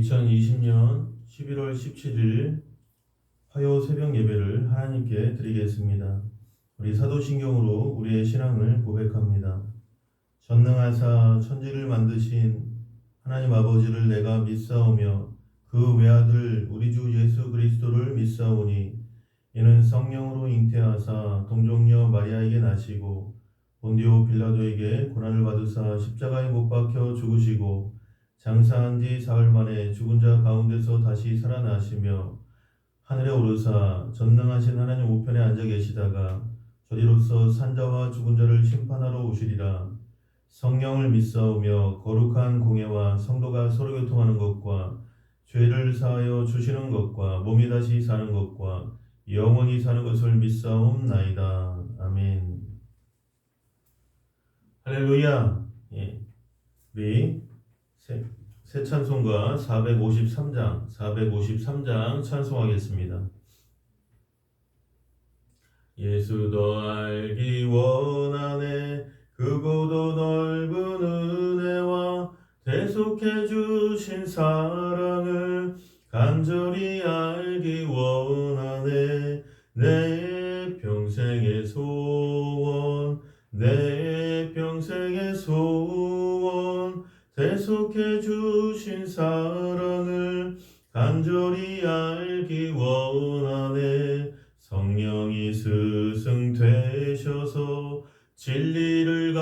2020년 11월 17일 화요 새벽 예배를 하나님께 드리겠습니다. 우리 사도신경으로 우리의 신앙을 고백합니다. 전능하사 천지를 만드신 하나님 아버지를 내가 믿사오며 그 외아들 우리 주 예수 그리스도를 믿사오니 이는 성령으로 잉태하사 동정녀 마리아에게 나시고 본디오 빌라도에게 고난을 받으사 십자가에 못 박혀 죽으시고 장사한 지 사흘 만에 죽은 자 가운데서 다시 살아나시며 하늘에 오르사 전능하신 하나님 우편에 앉아 계시다가 저리로서 산자와 죽은 자를 심판하러 오시리라. 성령을 믿사오며 거룩한 공예와 성도가 서로 교통하는 것과 죄를 사하여 주시는 것과 몸이 다시 사는 것과 영원히 사는 것을 믿사옵나이다. 아멘. 할렐루야. 우리 새 찬송가 453장 찬송하겠습니다. 예수 더 알기 원하네. 크고도 넓은 은혜와 대속해 주신 사랑을 간절히 알기 원하네. 내 평생의 소원, 내 평생의 소원, 대속해 주신 사랑을 간절히 알기 원하네. 성령이 스승 되셔서 진리를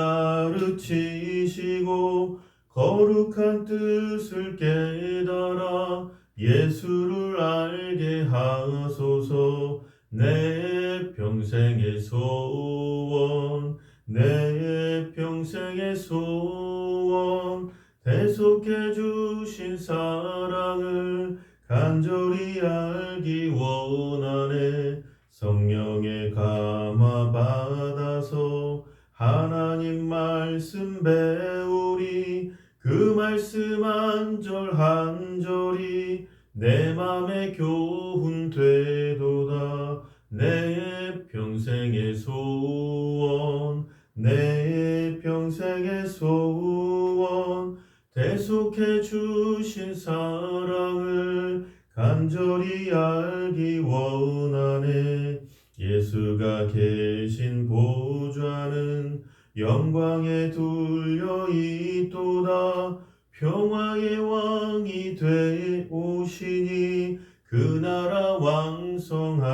가르치시고 거룩한 뜻을 깨달아 예수를 알게 하소서. 내 평생의 소원, 내 평생의 소원, 대속해 주신 사랑을 간절히 알기 원하네. 성령의 감화 받아서 하나님 말씀 배우리. 그 말씀 한 절 한 절이 내 맘에 교훈 되도다. 내 평생의 소원, 내 평생의 소원, 대속해 주신 사랑을 간절히 알기 원하네. 예수가 계신 보좌는 영광에 둘려 있도다. 평화의 왕이 되오시니 그 나라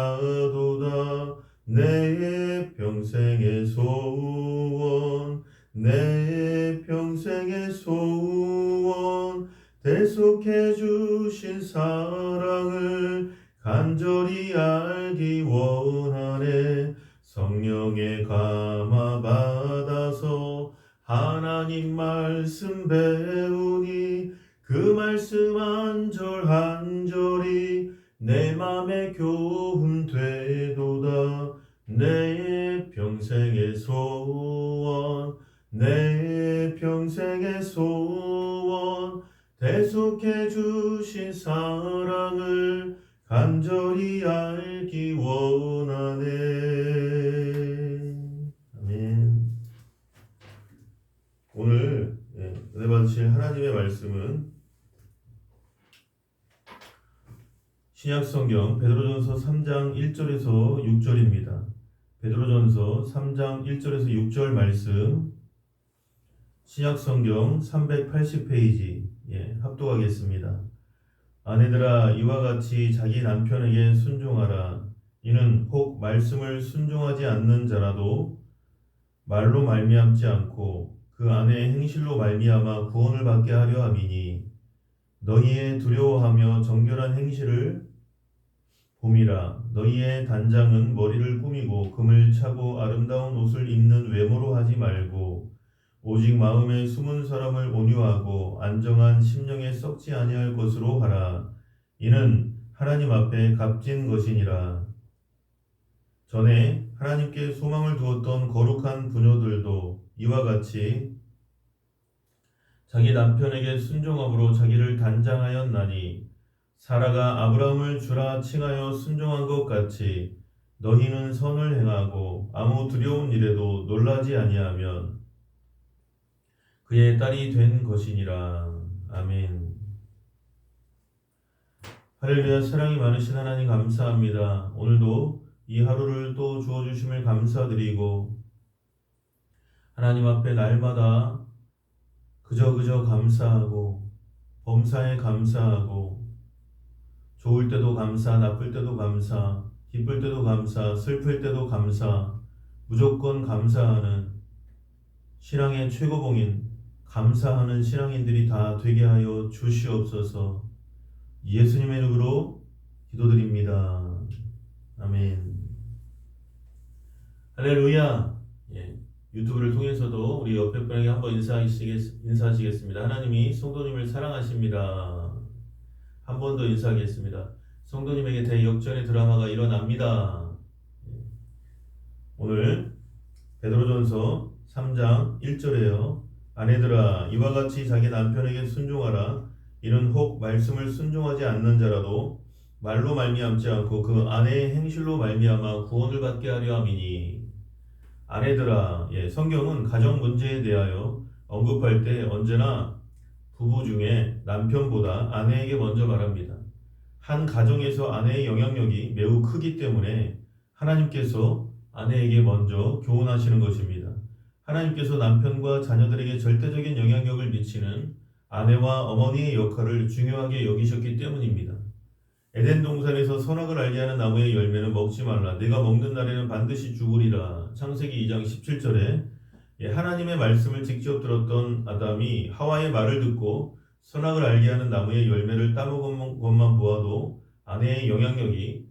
왕성하도다. 내 평생의 소원, 내 평생의 소원, 대속해 주신 사랑을 간절히 알기 원하네. 성령의 감화 받아서 하나님 말씀 배우니 그 말씀 한 절 한 절이 내 맘에 교훈 되도다. 내 평생의 소원, 내 평생의 소원, 대속해 주신 사랑을 간절히 알기 원하네. 아멘. 오늘 은혜 받으실 하나님의 말씀은 신약성경 베드로전서 3장 1절에서 6절입니다. 베드로전서 3장 1절에서 6절 말씀 신약성경 380페이지 합독하겠습니다. 아내들아 이와 같이 자기 남편에게 순종하라. 이는 혹 말씀을 순종하지 않는 자라도 말로 말미암지 않고 그 아내의 행실로 말미암아 구원을 받게 하려 함이니 너희의 두려워하며 정결한 행실을 봄이라. 너희의 단장은 머리를 꾸미고 금을 차고 아름다운 옷을 입는 외모로 하지 말고 오직 마음에 숨은 사람을 온유하고 안정한 심령에 썩지 아니할 것으로 하라. 이는 하나님 앞에 값진 것이니라. 전에 하나님께 소망을 두었던 거룩한 부녀들도 이와 같이 자기 남편에게 순종함으로 자기를 단장하였나니 사라가 아브라함을 주라 칭하여 순종한 것 같이 너희는 선을 행하고 아무 두려운 일에도 놀라지 아니하면 그의 딸이 된 것이니라. 아멘. 할렐루야. 사랑이 많으신 하나님 감사합니다. 오늘도 이 하루를 또 주어주심을 감사드리고 하나님 앞에 날마다 그저 감사하고 범사에 감사하고 좋을 때도 감사, 나쁠 때도 감사, 기쁠 때도 감사, 슬플 때도 감사, 무조건 감사하는 신앙의 최고봉인 감사하는 신앙인들이 다 되게 하여 주시옵소서. 예수님의 이름으로 기도드립니다. 아멘. 할렐루야. 예, 유튜브를 통해서도 우리 옆에 분에게 한번 인사하시겠습니다. 하나님이 성도님을 사랑하십니다. 한 번 더 인사하겠습니다. 성도님에게 대역전의 드라마가 일어납니다. 오늘 베드로전서 3장 1절에요. 아내들아 이와 같이 자기 남편에게 순종하라. 이는 혹 말씀을 순종하지 않는 자라도 말로 말미암지 않고 그 아내의 행실로 말미암아 구원을 받게 하려 함이니. 아내들아, 성경은 가정 문제에 대하여 언급할 때 언제나 부부 중에 남편보다 아내에게 먼저 말합니다. 한 가정에서 아내의 영향력이 매우 크기 때문에 하나님께서 아내에게 먼저 교훈하시는 것입니다. 하나님께서 남편과 자녀들에게 절대적인 영향력을 미치는 아내와 어머니의 역할을 중요하게 여기셨기 때문입니다. 에덴 동산에서 선악을 알게 하는 나무의 열매는 먹지 말라. 내가 먹는 날에는 반드시 죽으리라. 창세기 2장 17절에 하나님의 말씀을 직접 들었던 아담이 하와의 말을 듣고 선악을 알게 하는 나무의 열매를 따먹은 것만 보아도 아내의 영향력이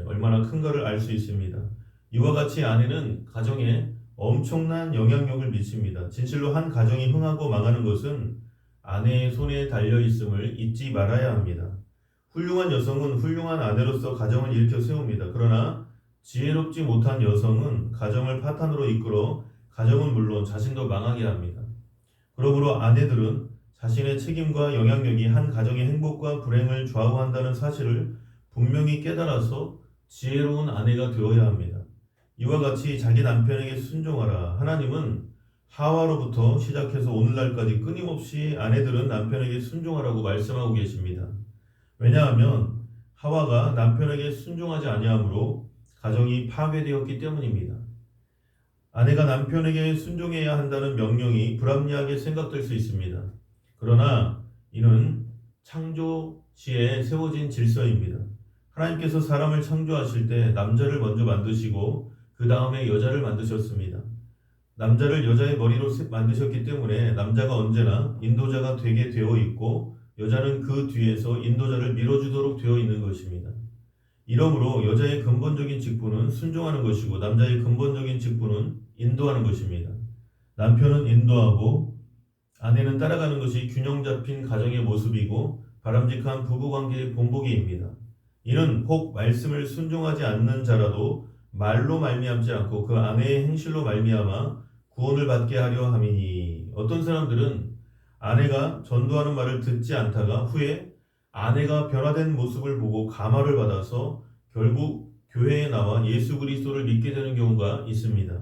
얼마나 큰가를 알 수 있습니다. 이와 같이 아내는 가정에 엄청난 영향력을 미칩니다. 진실로 한 가정이 흥하고 망하는 것은 아내의 손에 달려 있음을 잊지 말아야 합니다. 훌륭한 여성은 훌륭한 아내로서 가정을 일으켜 세웁니다. 그러나 지혜롭지 못한 여성은 가정을 파탄으로 이끌어 가정은 물론 자신도 망하게 합니다. 그러므로 아내들은 자신의 책임과 영향력이 한 가정의 행복과 불행을 좌우한다는 사실을 분명히 깨달아서 지혜로운 아내가 되어야 합니다. 이와 같이 자기 남편에게 순종하라. 하나님은 하와로부터 시작해서 오늘날까지 끊임없이 아내들은 남편에게 순종하라고 말씀하고 계십니다. 왜냐하면 하와가 남편에게 순종하지 아니함으로 가정이 파괴되었기 때문입니다. 아내가 남편에게 순종해야 한다는 명령이 불합리하게 생각될 수 있습니다. 그러나 이는 창조 시에 세워진 질서입니다. 하나님께서 사람을 창조하실 때 남자를 먼저 만드시고 그 다음에 여자를 만드셨습니다. 남자를 여자의 머리로 만드셨기 때문에 남자가 언제나 인도자가 되게 되어 있고 여자는 그 뒤에서 인도자를 밀어주도록 되어 있는 것입니다. 이러므로 여자의 근본적인 직분은 순종하는 것이고 남자의 근본적인 직분은 인도하는 것입니다. 남편은 인도하고 아내는 따라가는 것이 균형 잡힌 가정의 모습이고 바람직한 부부관계의 본보기입니다. 이는 혹 말씀을 순종하지 않는 자라도 말로 말미암지 않고 그 아내의 행실로 말미암아 구원을 받게 하려 함이니. 어떤 사람들은 아내가 전도하는 말을 듣지 않다가 후에 아내가 변화된 모습을 보고 감화를 받아서 결국 교회에 나와 예수 그리스도를 믿게 되는 경우가 있습니다.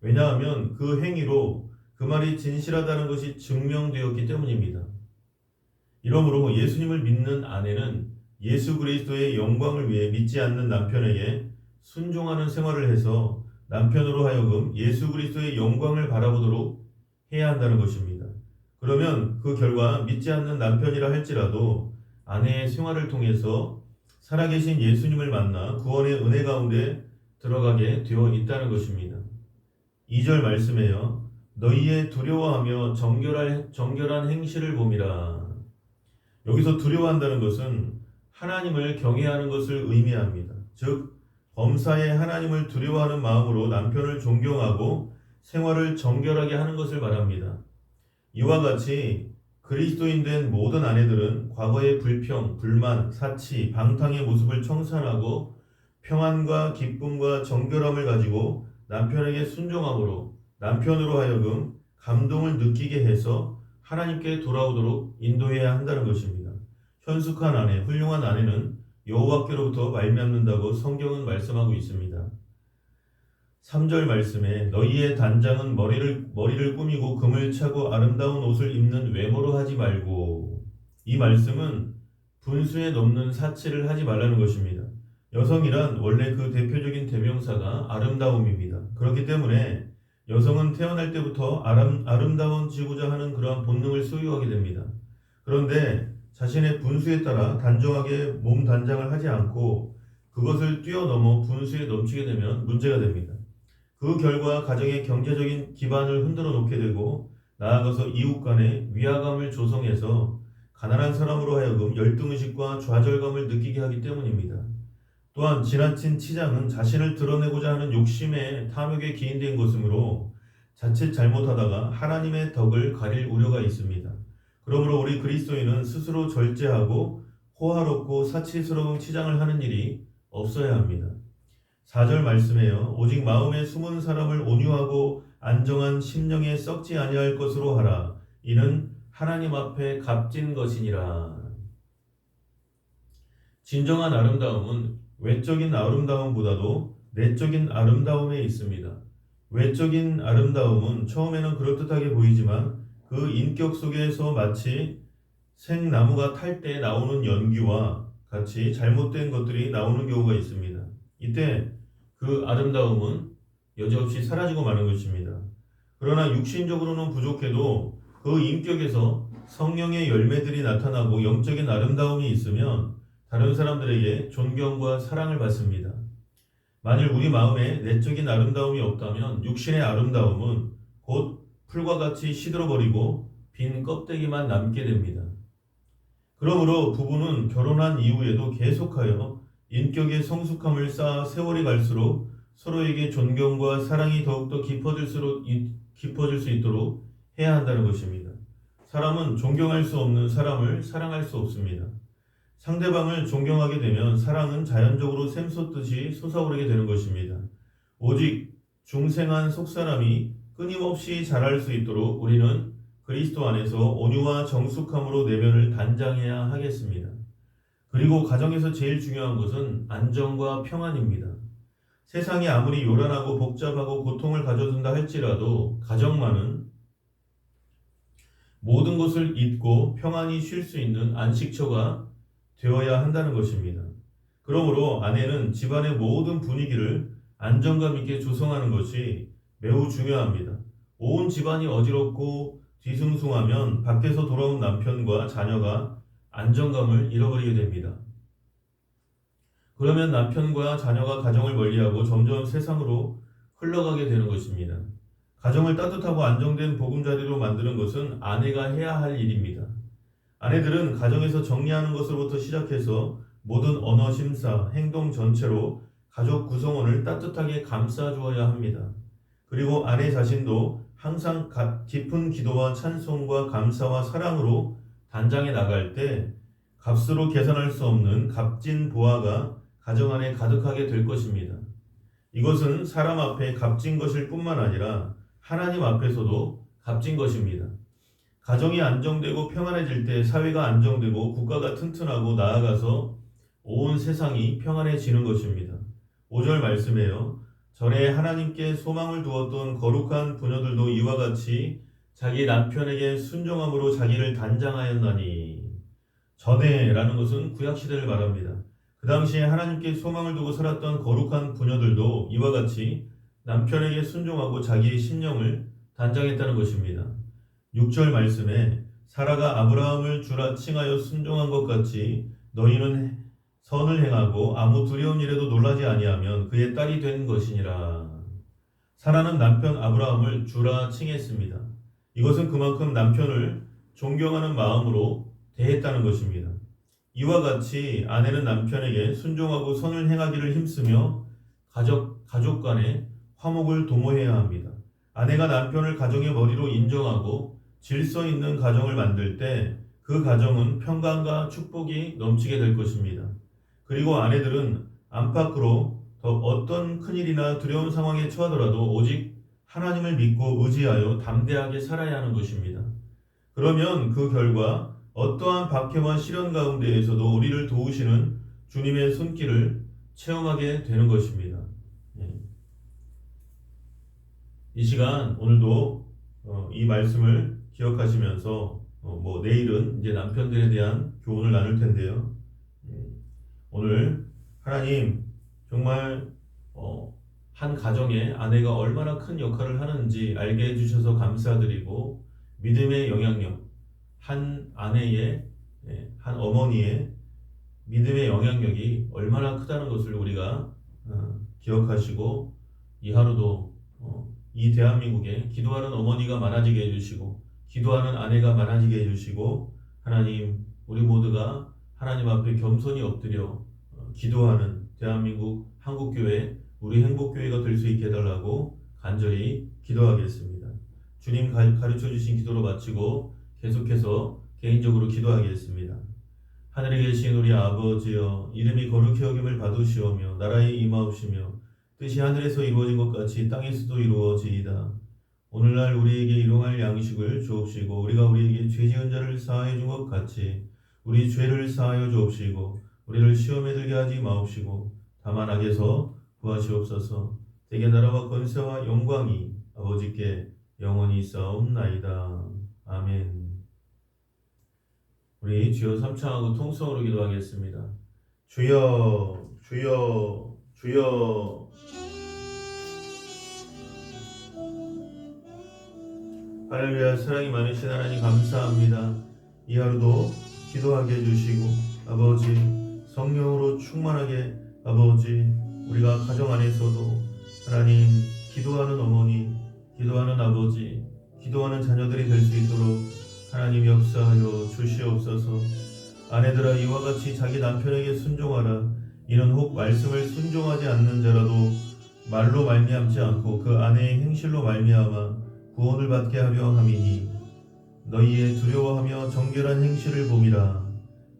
왜냐하면 그 행위로 그 말이 진실하다는 것이 증명되었기 때문입니다. 이러므로 예수님을 믿는 아내는 예수 그리스도의 영광을 위해 믿지 않는 남편에게 순종하는 생활을 해서 남편으로 하여금 예수 그리스도의 영광을 바라보도록 해야 한다는 것입니다. 그러면 그 결과 믿지 않는 남편이라 할지라도 아내의 생활을 통해서 살아계신 예수님을 만나 구원의 은혜 가운데 들어가게 되어 있다는 것입니다. 2절 말씀에요. 너희의 두려워하며 정결한 행실을 봄이라. 여기서 두려워한다는 것은 하나님을 경외하는 것을 의미합니다. 즉 범사에 하나님을 두려워하는 마음으로 남편을 존경하고 생활을 정결하게 하는 것을 말합니다. 이와 같이 그리스도인 된 모든 아내들은 과거의 불평, 불만, 사치, 방탕의 모습을 청산하고 평안과 기쁨과 정결함을 가지고 남편에게 순종함으로 남편으로 하여금 감동을 느끼게 해서 하나님께 돌아오도록 인도해야 한다는 것입니다. 현숙한 아내, 훌륭한 아내는 여호와께로부터 말미암는다고 성경은 말씀하고 있습니다. 3절 말씀에 너희의 단장은 머리를 꾸미고 금을 차고 아름다운 옷을 입는 외모로 하지 말고. 이 말씀은 분수에 넘는 사치를 하지 말라는 것입니다. 여성이란 원래 그 대표적인 대명사가 아름다움입니다. 그렇기 때문에 여성은 태어날 때부터 아름다워지고자 하는 그러한 본능을 소유하게 됩니다. 그런데 자신의 분수에 따라 단정하게 몸 단장을 하지 않고 그것을 뛰어넘어 분수에 넘치게 되면 문제가 됩니다. 그 결과 가정의 경제적인 기반을 흔들어 놓게 되고 나아가서 이웃 간에 위화감을 조성해서 가난한 사람으로 하여금 열등의식과 좌절감을 느끼게 하기 때문입니다. 또한 지나친 치장은 자신을 드러내고자 하는 욕심의 탐욕에 기인된 것이므로 자칫 잘못하다가 하나님의 덕을 가릴 우려가 있습니다. 그러므로 우리 그리스도인은 스스로 절제하고 호화롭고 사치스러운 치장을 하는 일이 없어야 합니다. 4절 말씀에요. 오직 마음에 숨은 사람을 온유하고 안정한 심령에 썩지 아니할 것으로 하라. 이는 하나님 앞에 값진 것이니라. 진정한 아름다움은 외적인 아름다움보다도 내적인 아름다움에 있습니다. 외적인 아름다움은 처음에는 그럴듯하게 보이지만 그 인격 속에서 마치 생나무가 탈 때 나오는 연기와 같이 잘못된 것들이 나오는 경우가 있습니다. 이때 그 아름다움은 여지없이 사라지고 마는 것입니다. 그러나 육신적으로는 부족해도 그 인격에서 성령의 열매들이 나타나고 영적인 아름다움이 있으면 다른 사람들에게 존경과 사랑을 받습니다. 만일 우리 마음에 내적인 아름다움이 없다면 육신의 아름다움은 곧 풀과 같이 시들어버리고 빈 껍데기만 남게 됩니다. 그러므로 부부는 결혼한 이후에도 계속하여 인격의 성숙함을 쌓아 세월이 갈수록 서로에게 존경과 사랑이 더욱더 깊어질 수 있도록 해야 한다는 것입니다. 사람은 존경할 수 없는 사람을 사랑할 수 없습니다. 상대방을 존경하게 되면 사랑은 자연적으로 샘솟듯이 솟아오르게 되는 것입니다. 오직 중생한 속사람이 끊임없이 자랄 수 있도록 우리는 그리스도 안에서 온유와 정숙함으로 내면을 단장해야 하겠습니다. 그리고 가정에서 제일 중요한 것은 안정과 평안입니다. 세상이 아무리 요란하고 복잡하고 고통을 가져준다 할지라도 가정만은 모든 것을 잊고 평안히 쉴 수 있는 안식처가 되어야 한다는 것입니다. 그러므로 아내는 집안의 모든 분위기를 안정감 있게 조성하는 것이 매우 중요합니다. 온 집안이 어지럽고 뒤숭숭하면 밖에서 돌아온 남편과 자녀가 안정감을 잃어버리게 됩니다. 그러면 남편과 자녀가 가정을 멀리하고 점점 세상으로 흘러가게 되는 것입니다. 가정을 따뜻하고 안정된 보금자리로 만드는 것은 아내가 해야 할 일입니다. 아내들은 가정에서 정리하는 것으로부터 시작해서 모든 언어 심사, 행동 전체로 가족 구성원을 따뜻하게 감싸주어야 합니다. 그리고 아내 자신도 항상 깊은 기도와 찬송과 감사와 사랑으로 단장해 나갈 때 값으로 계산할 수 없는 값진 보화가 가정 안에 가득하게 될 것입니다. 이것은 사람 앞에 값진 것일 뿐만 아니라 하나님 앞에서도 값진 것입니다. 가정이 안정되고 평안해질 때 사회가 안정되고 국가가 튼튼하고 나아가서 온 세상이 평안해지는 것입니다. 5절 말씀에요. 전에 하나님께 소망을 두었던 거룩한 부녀들도 이와 같이 자기 남편에게 순종함으로 자기를 단장하였나니. 전에라는 것은 구약시대를 말합니다. 그 당시에 하나님께 소망을 두고 살았던 거룩한 부녀들도 이와 같이 남편에게 순종하고 자기의 심령을 단장했다는 것입니다. 6절 말씀에 사라가 아브라함을 주라 칭하여 순종한 것 같이 너희는 선을 행하고 아무 두려운 일에도 놀라지 아니하면 그의 딸이 된 것이니라. 사라는 남편 아브라함을 주라 칭했습니다. 이것은 그만큼 남편을 존경하는 마음으로 대했다는 것입니다. 이와 같이 아내는 남편에게 순종하고 선을 행하기를 힘쓰며 가족 간에 화목을 도모해야 합니다. 아내가 남편을 가정의 머리로 인정하고 질서 있는 가정을 만들 때 그 가정은 평강과 축복이 넘치게 될 것입니다. 그리고 아내들은 안팎으로 어떤 큰일이나 두려운 상황에 처하더라도 오직 하나님을 믿고 의지하여 담대하게 살아야 하는 것입니다. 그러면 그 결과 어떠한 박해와 시련 가운데에서도 우리를 도우시는 주님의 손길을 체험하게 되는 것입니다. 이 시간 오늘도 이 말씀을 기억하시면서 내일은 이제 남편들에 대한 교훈을 나눌 텐데요. 오늘 하나님 정말 한 가정에 아내가 얼마나 큰 역할을 하는지 알게 해주셔서 감사드리고 믿음의 영향력, 한 아내의, 한 어머니의 믿음의 영향력이 얼마나 크다는 것을 우리가 기억하시고 이 하루도 이 대한민국에 기도하는 어머니가 많아지게 해주시고 기도하는 아내가 많아지게 해주시고 하나님 우리 모두가 하나님 앞에 겸손히 엎드려 기도하는 대한민국 한국교회 우리 행복교회가 될 수 있게 해달라고 간절히 기도하겠습니다. 주님 가르쳐 주신 기도로 마치고 계속해서 개인적으로 기도하겠습니다. 하늘에 계신 우리 아버지여 이름이 거룩히 여김을 받으시오며 나라의 임하옵시며 뜻이 하늘에서 이루어진 것 같이 땅에서도 이루어지이다. 오늘날 우리에게 일용할 양식을 주옵시고 우리가 우리에게 죄 지은 자를 사하여 준 것 같이 우리 죄를 사하여 주옵시고 우리를 시험에 들게 하지 마옵시고 다만 악에서 구하시옵소서. 대개 나라와 권세와 영광이 아버지께 영원히 있사옵나이다. 아멘. 우리 주여 삼창하고 통성으로 기도하겠습니다. 주여 주여 주여. 할렐루야. 사랑이 많으신 하나님 감사합니다. 이 하루도 기도하게 해주시고 아버지 성령으로 충만하게 아버지 우리가 가정 안에서도 하나님 기도하는 어머니 기도하는 아버지 기도하는 자녀들이 될 수 있도록 하나님 역사하여 주시옵소서. 아내들아 이와 같이 자기 남편에게 순종하라. 이는 혹 말씀을 순종하지 않는 자라도 말로 말미암지 않고 그 아내의 행실로 말미암아 구원을 받게 하려 함이니 너희의 두려워하며 정결한 행실을 봄이라.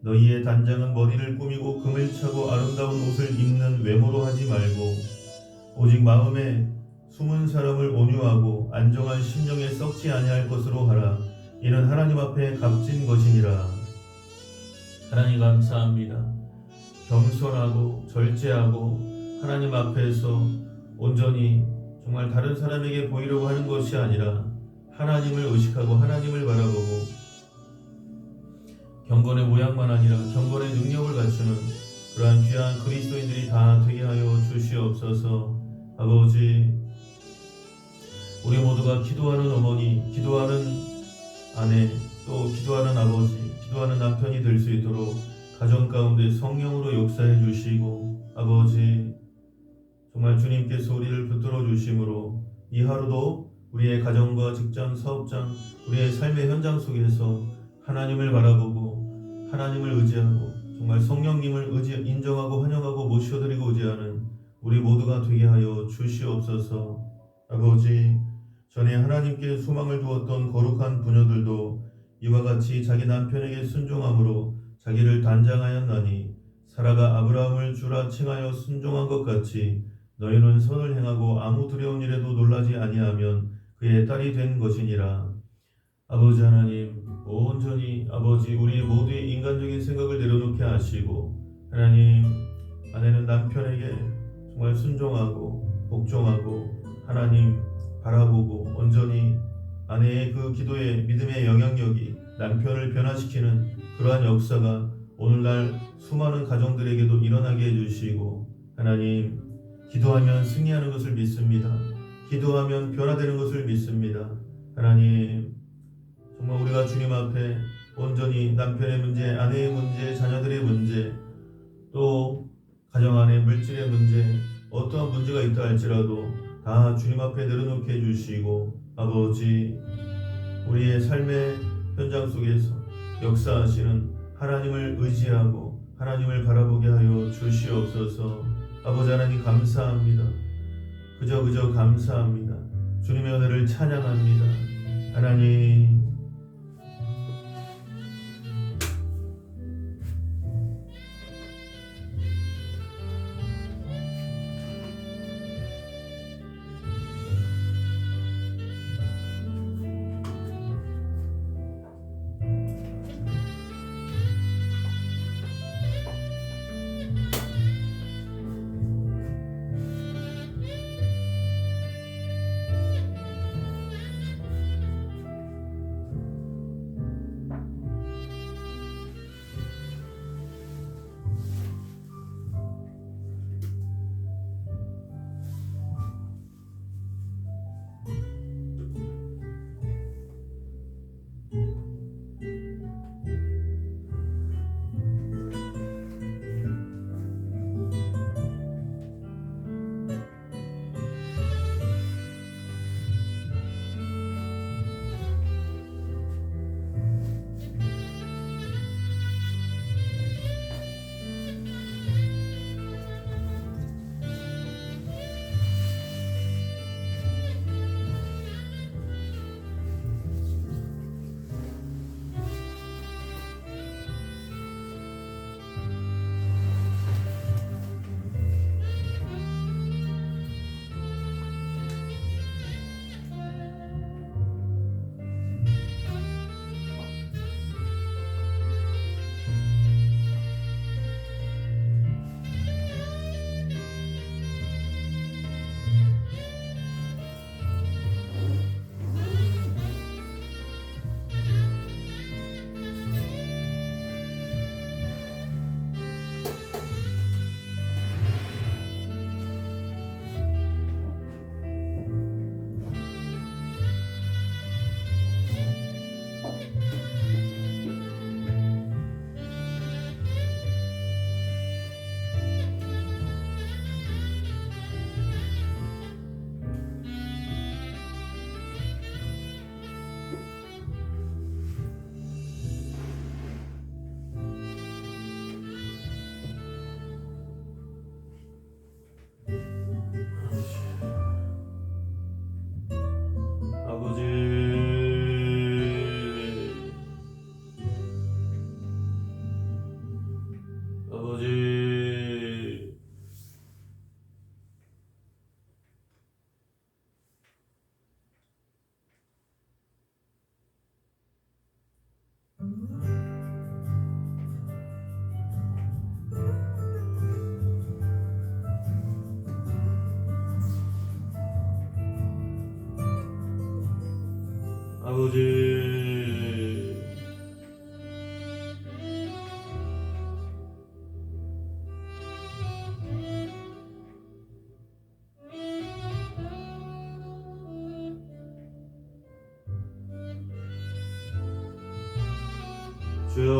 너희의 단장은 머리를 꾸미고 금을 차고 아름다운 옷을 입는 외모로 하지 말고 오직 마음에 숨은 사람을 온유하고 안정한 심령에 썩지 아니할 것으로 하라. 이는 하나님 앞에 값진 것이니라. 하나님 감사합니다. 겸손하고 절제하고 하나님 앞에서 온전히 정말 다른 사람에게 보이려고 하는 것이 아니라 하나님을 의식하고 하나님을 바라보고 경건의 모양만 아니라 경건의 능력을 갖추는 그러한 귀한 그리스도인들이 다 되게 하여 주시옵소서. 아버지 우리 모두가 기도하는 어머니 기도하는 아내 또 기도하는 아버지 기도하는 남편이 될 수 있도록 가정 가운데 성령으로 역사해 주시고 아버지 정말 주님께서 우리를 붙들어 주심으로 이 하루도 우리의 가정과 직장, 사업장, 우리의 삶의 현장 속에서 하나님을 바라보고 하나님을 의지하고 정말 성령님을 인정하고 환영하고 모셔드리고 의지하는 우리 모두가 되게 하여 주시옵소서. 아버지 전에 하나님께 소망을 두었던 거룩한 부녀들도 이와 같이 자기 남편에게 순종함으로 자기를 단장하였나니 사라가 아브라함을 주라 칭하여 순종한 것 같이 너희는 선을 행하고 아무 두려운 일에도 놀라지 아니하면 그의 딸이 된 것이니라. 아버지 하나님 온전히 아버지 우리 모두의 인간적인 생각을 내려놓게 하시고 하나님 아내는 남편에게 정말 순종하고 복종하고 하나님 바라보고 온전히 아내의 그 기도의 믿음의 영향력이 남편을 변화시키는 그러한 역사가 오늘날 수많은 가정들에게도 일어나게 해주시고 하나님 기도하면 승리하는 것을 믿습니다. 기도하면 변화되는 것을 믿습니다. 하나님 정말 우리가 주님 앞에 온전히 남편의 문제, 아내의 문제, 자녀들의 문제 또 가정 안의 물질의 문제 어떠한 문제가 있다 할지라도 다 주님 앞에 내려놓게 해주시고 아버지 우리의 삶의 현장 속에서 역사하시는 하나님을 의지하고 하나님을 바라보게 하여 주시옵소서. 아버지 하나님 감사합니다. 그저 감사합니다. 주님의 은혜를 찬양합니다. 하나님 아버지, 주여,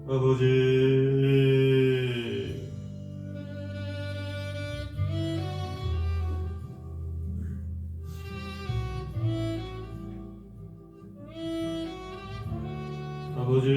아버지, 아버지,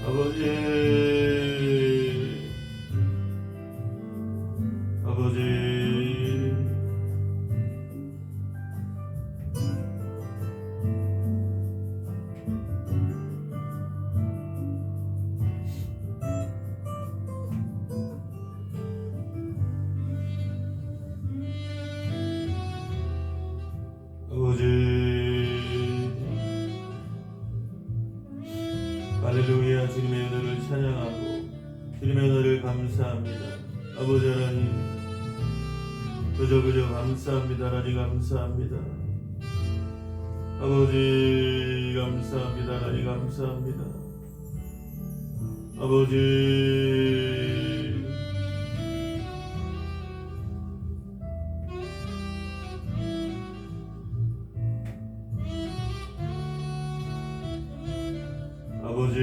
아버지, 아버지, 아버지, 할렐루야. 주님의 은혜를 찬양하고 주님의 은혜를 감사합니다. 아버지 하나님, 그저 감사합니다. 하나님 감사합니다. 아버지 감사합니다. 하나님 감사합니다. 아버지, 아버지,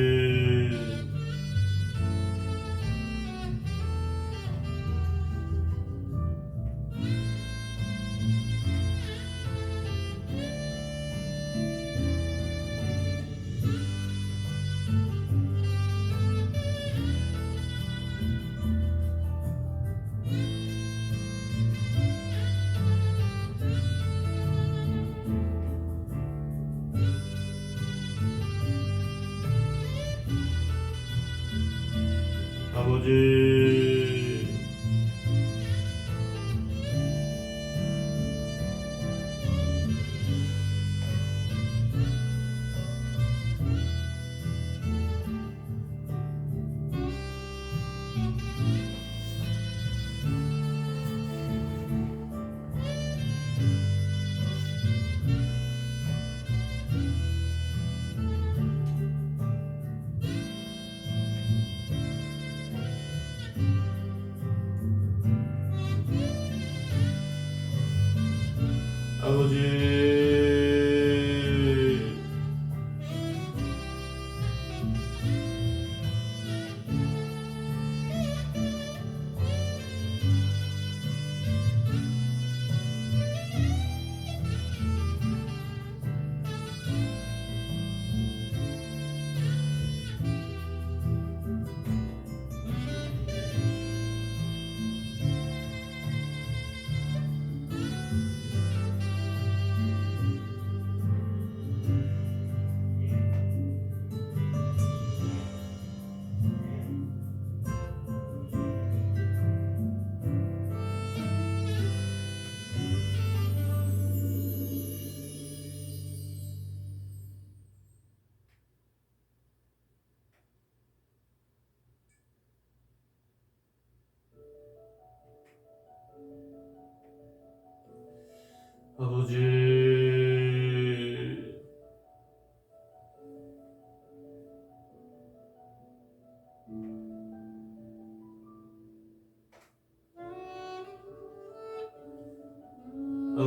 아버지,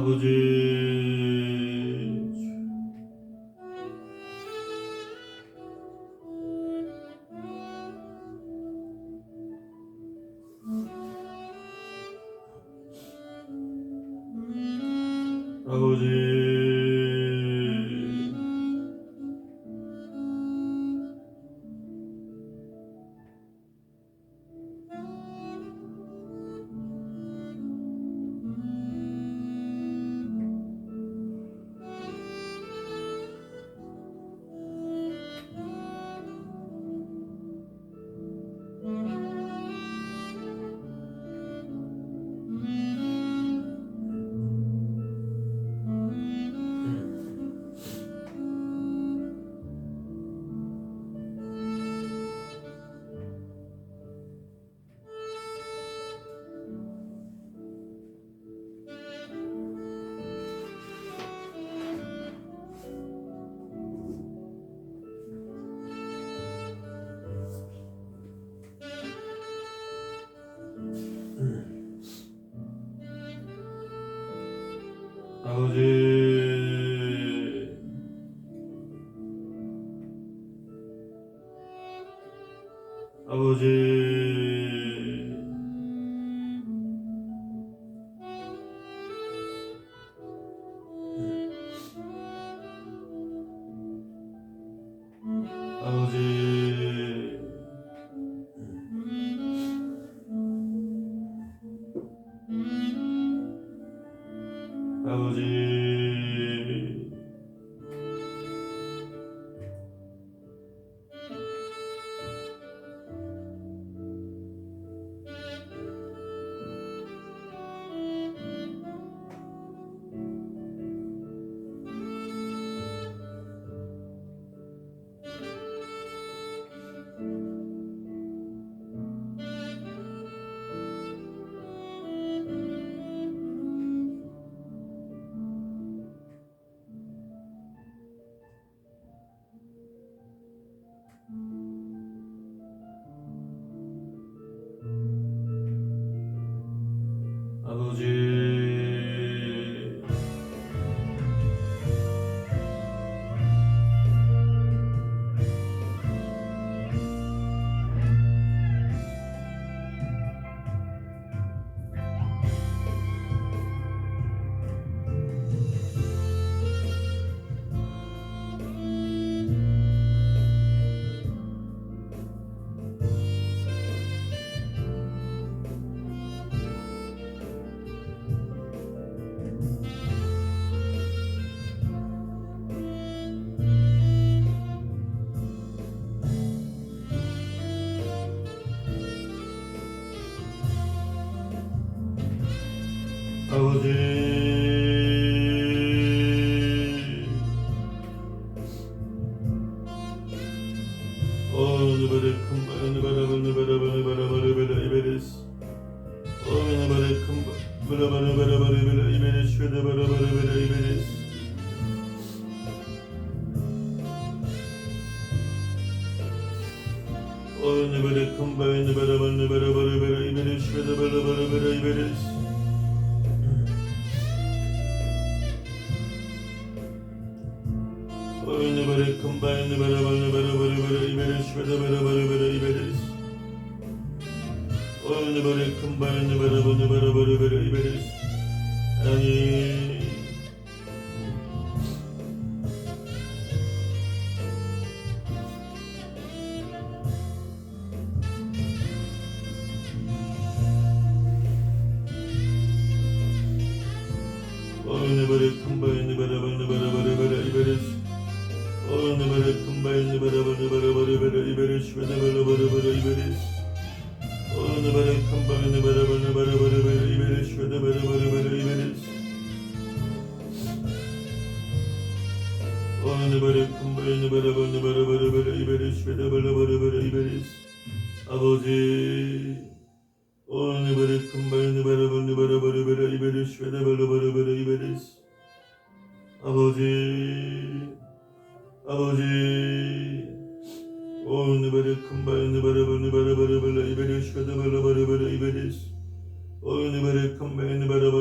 Oy,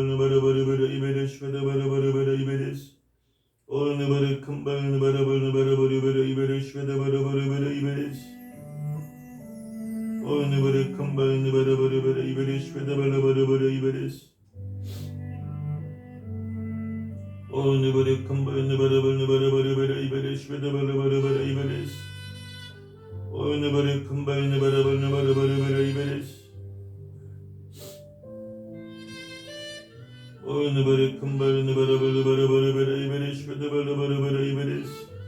bala bala bala bala iberiş bala bala bala bala iberiş. Onu bala kımbalını bala bala bala bala bala iberiş bala bala bala bala iberiş. Onu bala kımbalını bala bala bala iberiş bala bala bala bala iberiş. Onu bala kımbalını bala bala bala bala bala iberiş bala bala bala bala iberiş. Onu bala kımbalını bala bala bala bala bala iberiş. Oyunu bırakın balını bara bara bara bara bara iberiş bada bara bara bara iberiş.